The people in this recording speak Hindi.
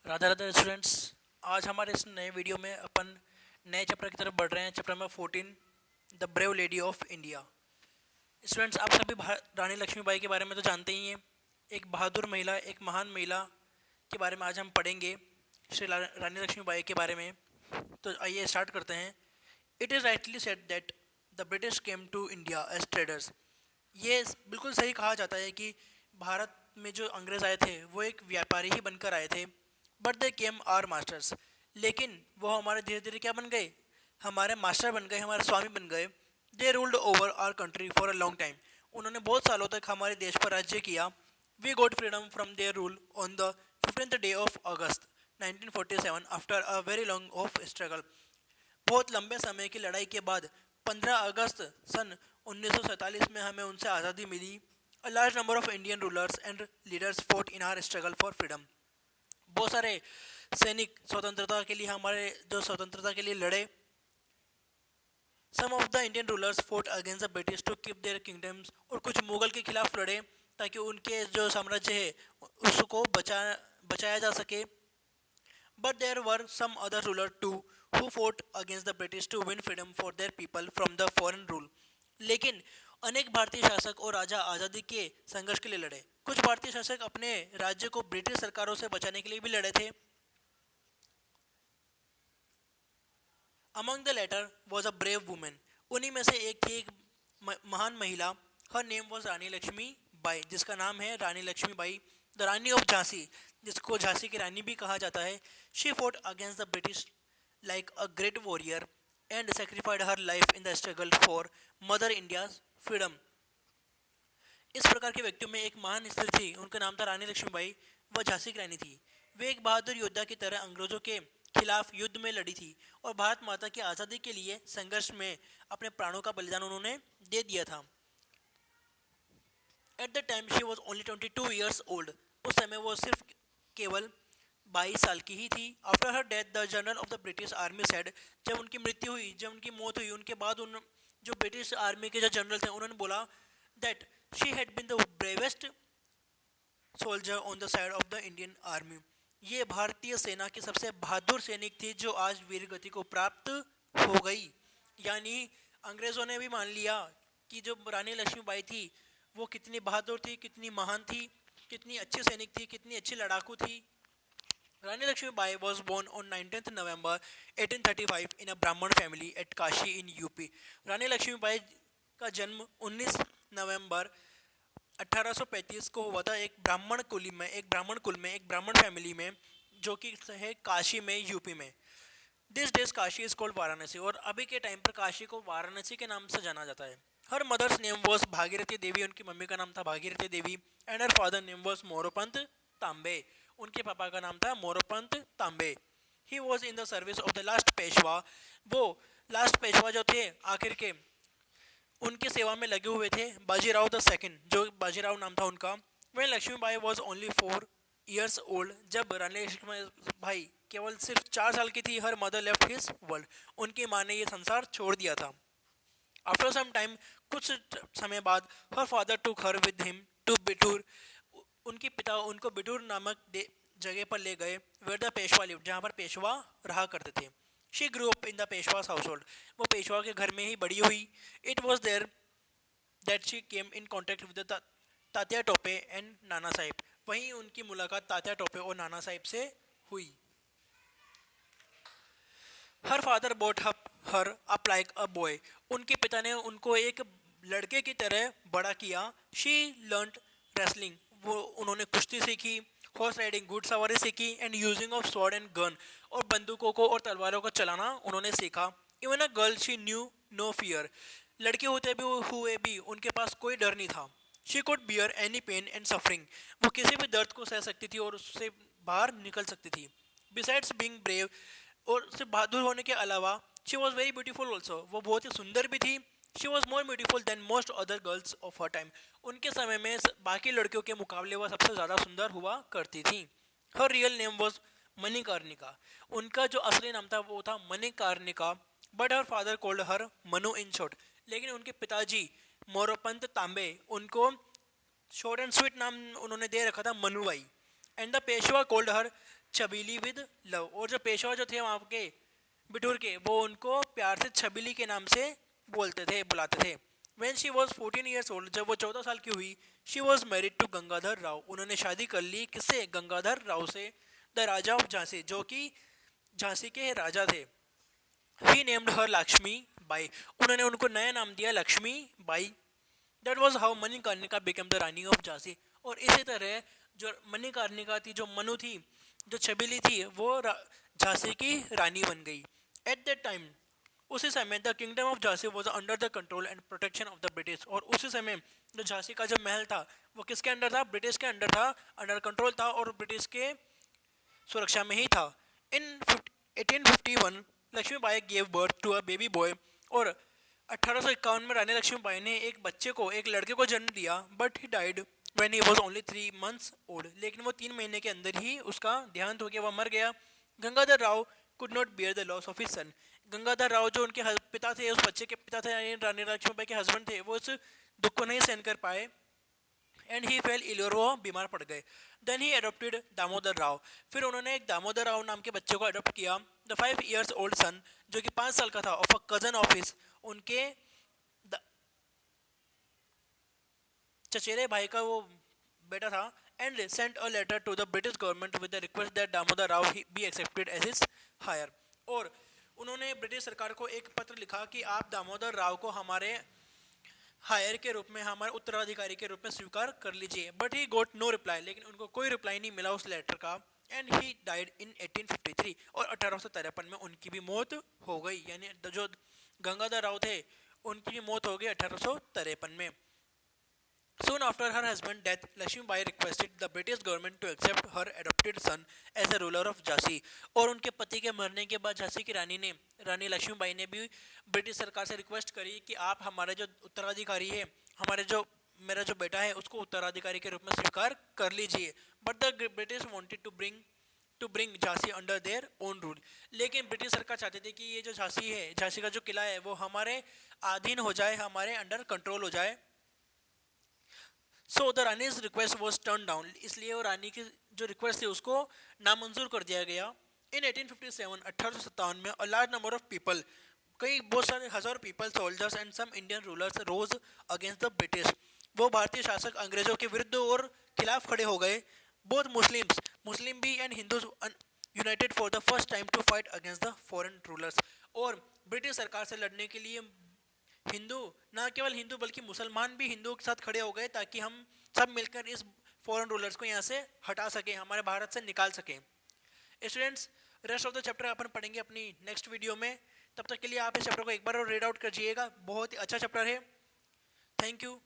राधा राधा स्टूडेंट्स। आज हमारे इस नए वीडियो में अपन नए चैप्टर की तरफ बढ़ रहे हैं। Chapter number 14, the brave lady of India. Students, आप सभी रानी लक्ष्मीबाई के बारे में तो जानते ही हैं। एक बहादुर महिला, एक महान महिला के बारे में आज हम पढ़ेंगे, श्री रानी लक्ष्मीबाई के बारे में। तो आइए स्टार्ट करते हैं। It is rightly said that the British came to India as traders. ये बिल्कुल सही कहा जाता है कि भारत में जो अंग्रेज़ आए थे वो एक व्यापारी ही बनकर आए थे। But they came are masters, लेकिन वो हमारे धीरे धीरे क्या बन गए, हमारे मास्टर बन गए, हमारे स्वामी बन गए। They ruled over our country for a long time. उन्होंने बहुत सालों तक हमारे देश पर राज्य किया। We got freedom from their rule on the 15th day of August 1947 after a very long of struggle. बहुत लंबे समय की लड़ाई के बाद 15 अगस्त सन 1947 में हमें उनसे आज़ादी मिली। A large number of Indian rulers and leaders fought in our struggle for freedom. बहुत सारे सैनिक स्वतंत्रता के लिए, हमारे जो स्वतंत्रता के लिए लड़े। Some of the Indian rulers fought against the British to keep their kingdoms. और कुछ मुगल के खिलाफ लड़े ताकि उनके जो साम्राज्य है उसको बचाया जा सके। But there were some other ruler to who fought against the British to win freedom for their people from the foreign rule. लेकिन अनेक भारतीय शासक और राजा आज़ादी के संघर्ष के लिए लड़े। कुछ भारतीय शासक अपने राज्य को ब्रिटिश सरकारों से बचाने के लिए भी लड़े थे। Among the latter was a brave women. उन्हीं में से एक थी एक महान महिला। Her name was Rani Lakshmi Bai, जिसका नाम है रानी लक्ष्मी बाई, द रानी ऑफ झांसी, जिसको झांसी की रानी भी कहा जाता है। She fought against the British like a great warrior and sacrificed her life in the struggle for mother India freedom. इस प्रकार के व्यक्तियों में एक महान स्त्री थी, उनका नाम था रानी लक्ष्मीबाई। वह झांसी की रानी थी। वे एक बहादुर योद्धा की तरह अंग्रेजों के खिलाफ युद्ध में लड़ी थी और भारत माता की आज़ादी के लिए संघर्ष में अपने प्राणों का बलिदान उन्होंने दे दिया था। At the time she was only 22 years old. उस समय वो सिर्फ केवल 22 साल की ही थी। After her death the general of the British army said, जब उनकी मृत्यु हुई, जब उनकी मौत हुई, उनके बाद उन जो ब्रिटिश आर्मी के जो जनरल थे उन्होंने बोला that she had been the bravest soldier on the side of the Indian army. ये भारतीय सेना की सबसे बहादुर सैनिक थी जो आज वीर गति को प्राप्त हो गई। यानी अंग्रेजों ने भी मान लिया कि जो रानी लक्ष्मीबाई थी वो कितनी बहादुर थी, कितनी महान थी, कितनी अच्छी सैनिक थी, कितनी अच्छी लड़ाकू थी। Rani Lakshmibai was born on 19th November 1835 in a Brahmin family at Kashi in UP. Rani Lakshmibai का जन्म 19 नवंबर 1835 को हुआ था एक ब्राह्मण कुल में, एक ब्राह्मण फैमिली में, जो कि है काशी में, यूपी में। This days Kashi is called Varanasi. और अभी के टाइम पर काशी को वाराणसी के नाम से जाना जाता है। Her mother's name was Bhagirathi Devi. उनकी मम्मी का नाम था Bhagirathi Devi. And her father name was Moropant Tambe. उनके पापा का नाम था Moropant Tambe. He was in the service of the last Peshwa. वो लास्ट पेशवा जो थे आखिर के, उनकी सेवा में लगे हुए थे बाजीराव द सेकंड, जो बाजीराव नाम था उनका। वह Lakshmibai was only 4 years old. जब रानी लक्ष्मीबाई केवल सिर्फ 4 साल की थी, her mother left his world. उनकी माँ ने ये संसार छोड़ दिया था। आफ्टर सम टाइम, कुछ समय बाद, her father took her with him to Bithoor. उनके पिता उनको बिठूर नामक जगह पर ले गए, वेयर द पेशवा लिव, जहाँ पर पेशवा रहा करते थे। She grew up in the Peshwa's household. वो पेशवा के घर में ही बड़ी हुई। It was there that she came in contact with the Tatya Tope and Nana Sahib. वहीं उनकी मुलाकात तात्या टोपे और नाना साहिब से हुई। Her father boat her up like a boy. उनके पिता ने उनको एक लड़के की तरह बड़ा किया। She learned wrestling. वो उन्होंने कुश्ती सीखी, हॉर्स राइडिंग, घुड़सवारी सीखी, and using of sword and gun. और बंदूकों को और तलवारों को चलाना उन्होंने सीखा। Even a girl she knew no fear. लड़के होते भी हुए भी उनके पास कोई डर नहीं था। She could bear any pain and suffering. वो किसी भी दर्द को सह सकती थी और उससे बाहर निकल सकती थी। बिसाइड्स बीइंग ब्रेव, और सिर्फ बहादुर होने के अलावा, she was very beautiful also. वो बहुत ही सुंदर भी थी। She was more beautiful then most other girls of her time. उनके समय में बाकी लड़कियों के मुकाबले वह सबसे ज़्यादा सुंदर हुआ करती थी। हर रियल नेम वॉज मणिकर्णिका। उनका जो असली नाम था वो था Manikarnika. But her father called her Manu in short. लेकिन उनके पिताजी मोरोपंत तांबे उनको शॉर्ट एंड स्वीट नाम उन्होंने दे रखा था Manubai. And the Peshwa called her Chhabili with love, और जो पेशवा जो थे वहाँ के बिठूर के, वो उनको प्यार से छबीली के नाम से बुलाते थे। When she was 14 years old, जब वो 14 साल की हुई, she was married to Gangadhar Rao, उन्होंने शादी कर ली किससे? गंगाधर राव से, द राजा ऑफ झांसी, जो कि झांसी के राजा थे। He named her Lakshmi Bai, उन्होंने उनको नया नाम दिया Lakshmi Bai. That was how Manikarnika became the Rani of Jhansi, और इसी तरह जो मणिकर्णिका थी, जो मनु थी, जो छबीली थी, वो झांसी की रानी बन गई। एट दैट टाइम, उसी समय the kingdom of Jhansi was under the control and protection of the British, और उसी समय जो झांसी का जो महल था वो किसके अंडर था? ब्रिटिश के अंडर था, अंडर कंट्रोल था, और ब्रिटिश के सुरक्षा में ही था। In 1851 Lakshmibai gave birth to a baby boy, और 1851 में रानी लक्ष्मीबाई ने एक बच्चे को, एक लड़के को जन्म दिया, but he died when he was only 3 months old, लेकिन वो 3 महीने के अंदर ही उसका देहांत हो गया, वह मर गया। Gangadhar Rao could not bear the loss of his son, Gangadhar Rao जो उनके पिता थे, उस बच्चे के पिता थे, यानी रानी लक्ष्मीबाई के हस्बैंड थे, वो उस दुख को नहीं सहन कर पाए, एंड ही फेल इल, और वो बीमार पड़ गए। Then he adopted Damodar Rao, फिर उन्होंने एक दामोदर राव नाम के बच्चे को अडॉप्ट किया, द 5 years ओल्ड सन, जो कि 5 साल का था, of a cousin of his, उनके चचेरे भाई का वो बेटा था, and sent a letter to the British government with the request that Damodar Rao be accepted as his heir, और उन्होंने ब्रिटिश सरकार को एक पत्र लिखा कि आप दामोदर राव को हमारे हायर के रूप में, हमारे उत्तराधिकारी के रूप में स्वीकार कर लीजिए। But he got no reply, लेकिन उनको कोई रिप्लाई नहीं मिला उस लेटर का, एंड ही डाइड इन 1853, और 1853 में उनकी भी मौत हो गई, यानी जो गंगाधर राव थे उनकी भी मौत हो गई 1853 में। Soon after her husband's death, Lakshmibai requested the British government to accept her adopted son as a ruler of Jhansi, और उनके पति के मरने के बाद झांसी की रानी लक्ष्मीबाई ने भी ब्रिटिश सरकार से रिक्वेस्ट करी कि आप हमारे जो उत्तराधिकारी है, मेरा जो बेटा है, उसको उत्तराधिकारी के रूप में स्वीकार कर लीजिए। But the British wanted to bring Jhansi under their own rule, लेकिन ब्रिटिश सरकार चाहती थी कि ये जो झांसी है, झांसी का जो किला है, वो हमारे अधीन हो जाए, हमारे अंडर कंट्रोल हो जाए। So the Rani's request was turn down, इसलिए वो रानी की जो रिक्वेस्ट थी उसको नामंजूर कर दिया गया। इन 1857, 1857 में, a large number of people, बहुत सारे हजार people, soldiers and some Indian rulers rose against the British, वो भारतीय शासक अंग्रेजों के विरुद्ध और खिलाफ खड़े हो गए। बोथ मुस्लिम भी and Hindus united for the first time to fight against the foreign rulers, और ब्रिटिश सरकार से लड़ने के लिए हिंदू, ना केवल हिंदू बल्कि मुसलमान भी हिंदुओं के साथ खड़े हो गए, ताकि हम सब मिलकर इस फॉरेन रूलर्स को यहाँ से हटा सके, हमारे भारत से निकाल सके। Students, rest of the chapter अपन पढ़ेंगे अपनी नेक्स्ट वीडियो में, तब तक के लिए आप इस चैप्टर को एक बार और रीड आउट करिएगा, बहुत ही अच्छा चैप्टर है। Thank you.